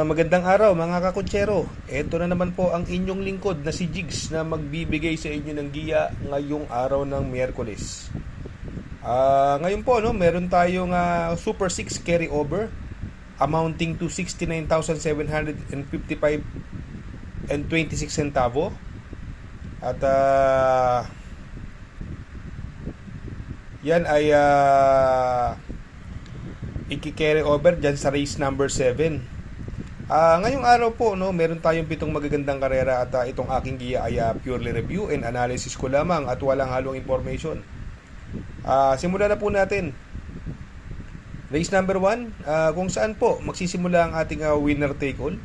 Magandang araw mga kakutsero. Ito na naman po ang inyong lingkod na si Jigs na magbibigay sa inyo ng giya ngayong araw ng Miyerkules. Ngayon po no, meron tayong Super 6 carryover amounting to 69,755 and 26 centavo. At yan ay iki-carry over dyan sa race number 7. Ngayong araw po, no, meron tayong 7 magagandang karera at itong aking giya ay purely review and analysis ko lamang at walang halong information. Simulan na po natin. Race number 1, kung saan po magsisimula ang ating winner take all.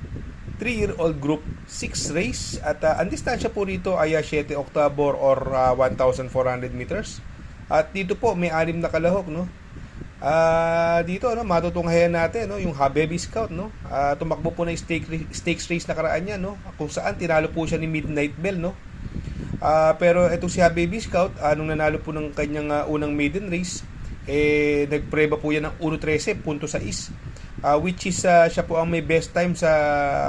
3-year-old group 6 race at ang distansya po rito ay 7 October or 1,400 meters. At dito po may 6 na kalahok, no. Dito no, matutunghayan natin no, yung Habibi Scout no. Tumakbo po na stakes race na karaan niya no, kung saan tinalo po siya ni Midnight Bell no. Pero itong si Habibi Scout, nung nanalo po ng kanyang unang maiden race, nagpreba po yan ng 1:13.6, which is siya po ang may best time sa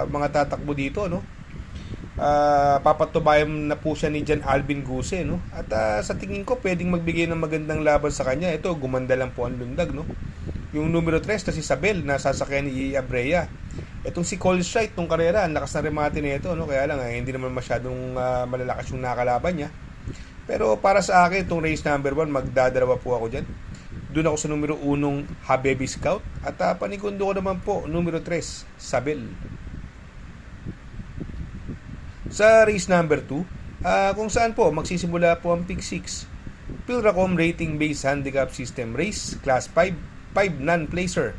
mga tatakbo dito no. Papatubayan na po siya ni Jan Alvin Guse no. At sa tingin ko pwedeng magbigay ng magandang laban sa kanya. Ito, gumanda lang po ang lundag no. Yung numero 3 na si Isabel na sasakyan ni Abrea. Itong si Cole Strite nung karera, ang lakas na remate nito no. Kaya lang hindi naman masyadong malalakas yung nakalaban niya. Pero para sa akin itong race number 1, magdadalawa po ako diyan. Doon ako sa numero 1 Habibi Scout at panigundo ko naman po numero 3 Isabel. Sa race number 2, kung saan po magsisimula po ang Pick 6, Pilracom Rating Based Handicap System Race, Class 5, 5 non-placer.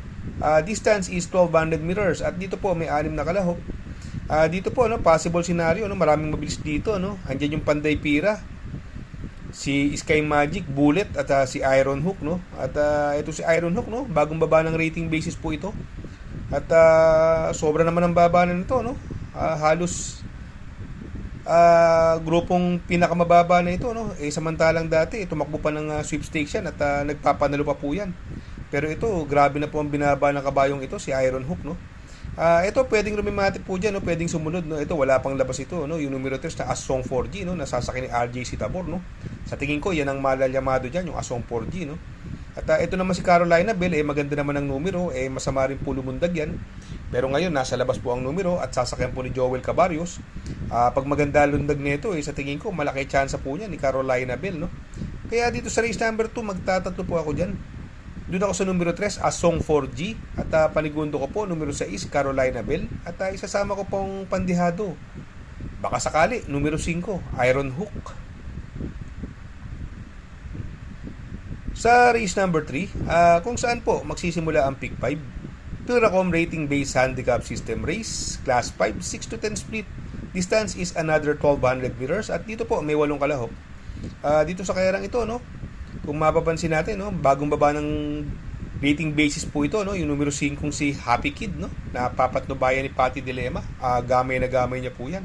Distance is 1,200 meters at dito po may 6 na kalahok. Dito po no, possible scenario no, maraming mabilis dito no. Andiyan yung Panday Pira, si Sky Magic, Bullet at si Iron Hook no. At ito si Iron Hook no, bagong baba ng rating basis po ito. At sobra naman ang baba na nito no. Halos grupong pinakamababa na ito no. Samantalang dati tumakbo pa ng sweepstakes yan at nagpapanalo pa po yan. Pero ito grabe na po ang binaba ng kabayong ito, si Iron Hook no. Ito pwedeng rumimati po diyan no, pwedeng sumunod no. Ito wala pang labas ito no, yung numero 3 na Asong 4G no, nasasakyan ni RJC Tabor no. Sa tingin ko yan ang malalyamado diyan, yung Asong 4G no. At ito naman si Carolina Bell, maganda naman ang numero, masama rin po lumundag yan. Pero ngayon nasa labas po ang numero at sasakyan po ni Joel Cabarrios. Pag maganda lundag nito, sa tingin ko malaki tsansa po niya ni Carolina Bell no. Kaya dito sa race number 2, magtatatlo po ako diyan. Doon ako sa numero 3, Asong 4G at panigundo ko po numero 6, Carolina Bell at isasama ko pong pandihado. Baka sakali numero 5, Iron Hook. Sa race number 3, kung saan po magsisimula ang Pick 5, Pilracom Rating Based Handicap System Race, Class 5, 6-10 split. Distance is another 1,200 meters at dito po may 8 kalahok. Dito sa kayarang ito no, kung mapapansin natin no, bagong baba ng rating basis po ito no, yung numero 5 si Happy Kid no, na papatnubayan ni Patty Dilema. Gamay na gamay niya po yan.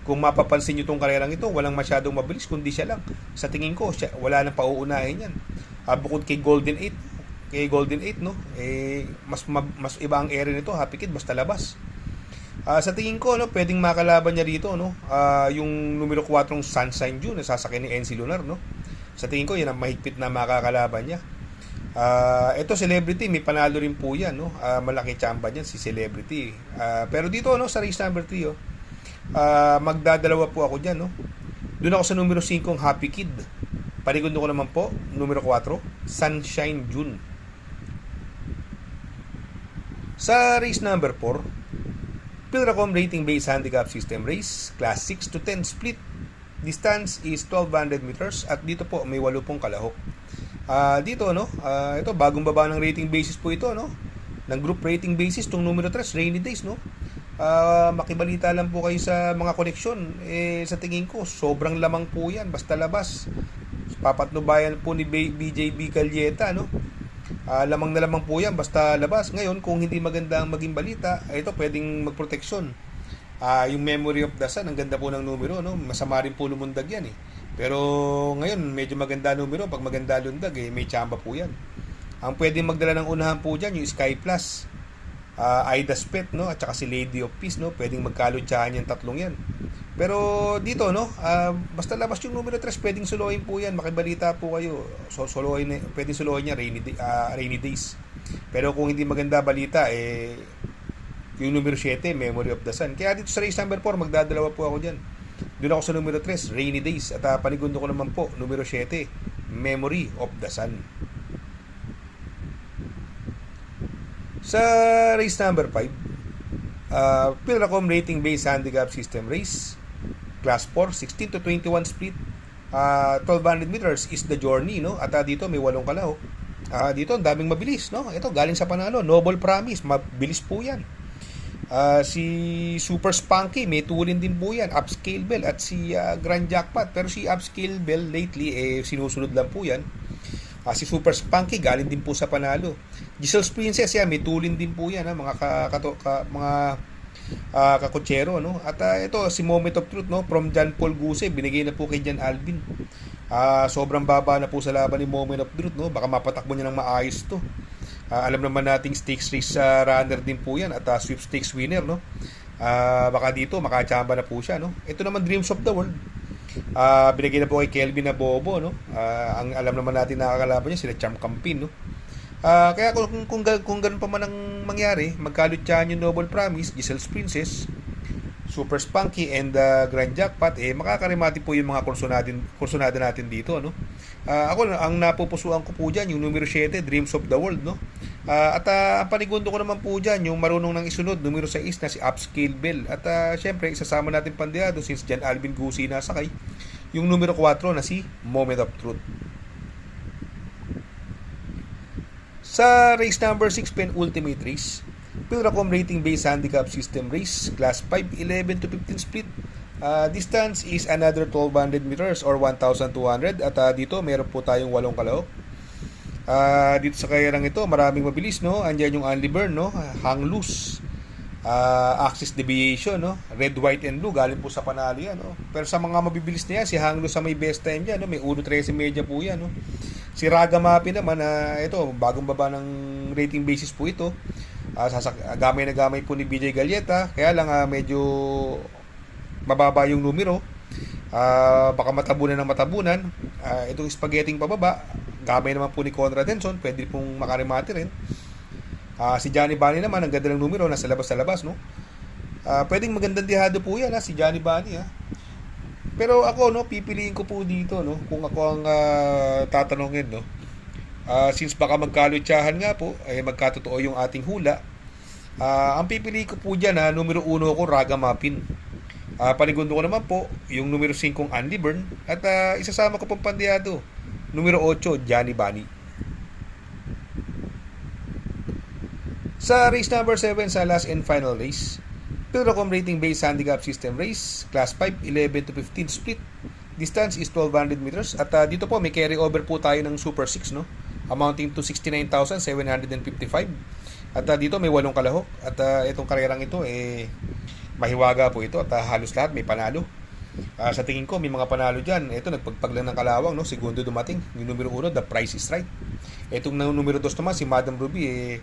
Kung mapapansin niyo tong karerang ito, walang masyadong mabilis kundi siya lang. Sa tingin ko wala nang pauunahin yan. Bukod kay Golden 8 no, mas iba ang area nito, Happy Kid basta labas. Sa tingin ko no, pwedeng makalaban niya dito no, yung numero 4 Sunshine June na sasakyan ni NC Lunar no. Sa tingin ko yan ang mahigpit na makakalaban niya. Ito Celebrity, may panalo rin po yan no. Malaki tsamba niyan si Celebrity. Pero dito no, sa race number 3 magdadalawa po ako diyan no. Doon ako sa numero 5 Happy Kid. Panigundo ko naman po numero 4 Sunshine June. Sa race number 4, Pilracom Rating Based Handicap System Race, Class 6-10 split. Distance is 1,200 meters at dito po may 8 kalahok. Dito no, ito bagong baba ng rating basis po ito no. Ng group rating basis tong numero 3 Rainy Days no. Makibalita lang po kayo sa mga koneksyon. Sa tingin ko sobrang lamang po yan basta labas. Papatnubayan po ni BJB Calyeta no. Lamang na lamang po yan basta labas. Ngayon kung hindi maganda ang maging balita, ito pwedeng magproteksyon. Yung memory of the sun, ang ganda po ng numero no? Masama rin po lumundag yan Pero ngayon medyo maganda numero. Pag maganda lundag may tsamba po yan. Ang pwedeng magdala ng unahan po dyan yung Sky Plus. Aida's Pet, no, at saka si Lady of Peace, no, pwedeng magkalutsahan yung tatlong yan. Pero dito, no, basta labas yung numero 3, pwedeng suluhin po yan. Makibalita po kayo. So, pwedeng suluhin niya rainy days. Pero kung hindi maganda balita, yung numero 7, Memory of the Sun. Kaya dito sa race number 4, magdadalawa po ako dyan. Doon ako sa numero 3, Rainy Days. At panigundo ko naman po, numero 7, Memory of the Sun. Sa race number 5, Pilracom Rating Based Handicap System Race, Class 4, 16 to 21 split, 1200 meters is the journey, no? At dito may 8 kalaw. Dito ang daming mabilis, no? Ito galing sa panalo, Noble Promise, mabilis po yan. Si Super Spunky, may tulin din po yan, Upscale Bell at si Grand Jackpot. Pero si Upscale Bell lately, sinusunod lang po yan. Si Super Spunky, galing din po sa panalo. Giselle's Princess, yan, may tulin din po yan, mga kakutsero, no? At ito, si Moment of Truth, no? From John Paul Guse, binigay na po kay Jan Alvin. Sobrang baba na po sa laban ni Moment of Truth, no? Baka mapatakbo niya ng maayos to. Alam naman nating stakes race runner din po yan at sweepstakes winner, no? Baka dito makachamba na po siya, no? Ito naman Dreams of the World. Binigay na po kay Kelvin na Bobo, no? Ang alam naman natin nakakalaban niya sila Champ Campin, no? Kaya kung ganun pa man ang mangyari, magkalutsahan yung Noble Promise, Giselle's Princess, Super Spunky and Grand Jackpot, makakarimati po yung mga kursonada natin dito, no? Ako, ang napupusuan ko po dyan, yung numero 7, Dreams of the World, no? At ang panigundo ko naman po dyan, yung marunong ng isunod, numero 6 na si Upscale Bell. At syempre, isasama natin pandeado since Jan Alvin Gusi nasakay, yung numero 4 na si Moment of Truth. Sa race number 6, penultimate race, Pilracom Rating Based Handicap System Race, Class 5, 11 to 15 split. Distance is another 1200 meters or 1,200. At dito, meron po tayong 8 kalahok. Dito sa kayarang ito, maraming mabilis, no? Andiyan yung Only Burn, no? Hang Loose, Axis Deviation, no? Red, White, and Blue, galing po sa panalo yan, no? Pero sa mga mabibilis na yan, si Hang Loose sa may best time dyan, no? May 1.13 media po yan, no? Si Raga Mapi naman, ito, bagong baba ng rating basis po ito. Gamay na gamay po ni BJ Galleta, kaya lang medyo mababa yung numero. Baka matabunan ng matabunan. Itong spaghetti pababa, gamay naman po ni Conrad Henson, pwede pong makarimati rin. Si Johnny Bunny naman, ang ganda ng numero, nasa labas, no? Pwedeng magandang dihado po yan, si Johnny Bunny, Pero ako, no, pipiliin ko po dito, no, kung ako ang tatanungin, no. Since baka magkalutsahan nga po, magkatotoo yung ating hula, ang pipili ko po dyan, numero 1 ko, Raga Mapin. Panigundo ko naman po, yung numero 5, Andy Byrne, at isasama ko pong pandiyado, numero 8, Johnny Bunny. Sa race number 7, sa last and final race, Pilracom Rating Based Handicap System Race, Class 5, 11 to 15 split. Distance is 1,200 meters. At dito po, may carry over po tayo ng Super 6, no? Amounting to 69,755. At dito, may 8 kalahok. At itong karerang ito, mahiwaga po ito. At halos lahat may panalo. Sa tingin ko, may mga panalo dyan. Ito, nagpagpag lang ng kalawang, no? Segundo dumating. Yung numero 1, The Price is Right. Itong numero 2 naman, si Madam Ruby,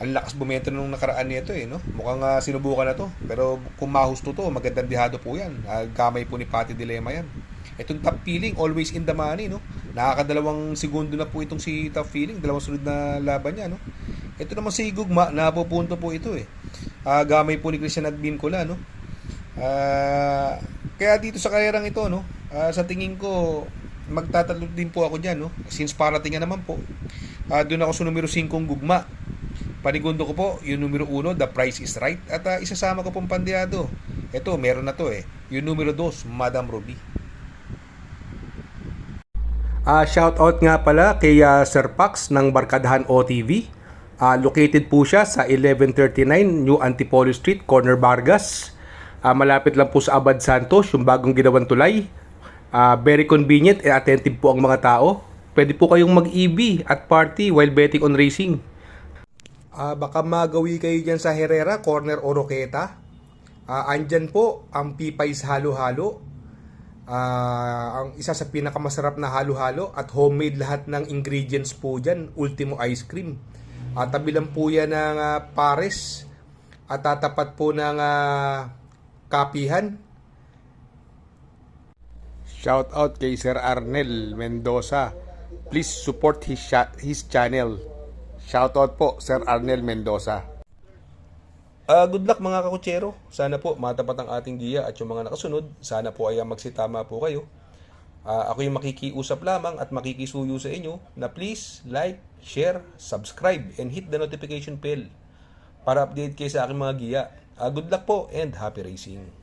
ang lakas bumenta nung nakaraan nito, no? Mukhang sinubukan na to. Pero kung mahusto to, magandang dihado po yan. Gamay po ni Patty Dilema yan. Itong Top Feeling, always in the money, no? Nakakadalawang segundo na po itong si Top Feeling. Dalawang sunod na laban niya, no? Ito naman si Gugma, napupunto po ito, gamay po ni Christian Advincula, no? Kaya dito sa karerang ito, no? Sa tingin ko, magtatalo din po ako dyan, no? Since parating naman po. Doon ako sa numero 5, Gugma. Panigundo ko po, yung numero 1, The Price is Right. At isasama ko pong pandiyado. Ito, meron na to, yung numero 2, Madam Ruby. Shout out nga pala kay Sir Pax ng Barkadahan OTV. Located po siya sa 1139 New Antipolo Street, Corner Vargas. Malapit lang po sa Abad Santos, yung bagong ginawang tulay. Very convenient and attentive po ang mga tao. Pwede po kayong mag-EB at party while betting on racing. Baka magawi kayo dyan sa Herrera, Corner Oroqueta. Andyan po ang Pipay's Halo-Halo. Ang isa sa pinakamasarap na halo-halo at homemade lahat ng ingredients po dyan. Ultimo Ice Cream. Tabi lang po yan ng Pares at tatapat po ng kapihan. Shout out kay Sir Arnel Mendoza. Please support his channel. Shout out po Sir Arnel Mendoza. Good luck mga kakutsero. Sana po matapat ang ating giya at yung mga nakasunod, sana po ay magsitama po kayo. Ako yung makikiusap lamang at makikisuyo sa inyo na please like, share, subscribe, and hit the notification bell para update kayo sa aking mga giya. Good luck po and happy racing!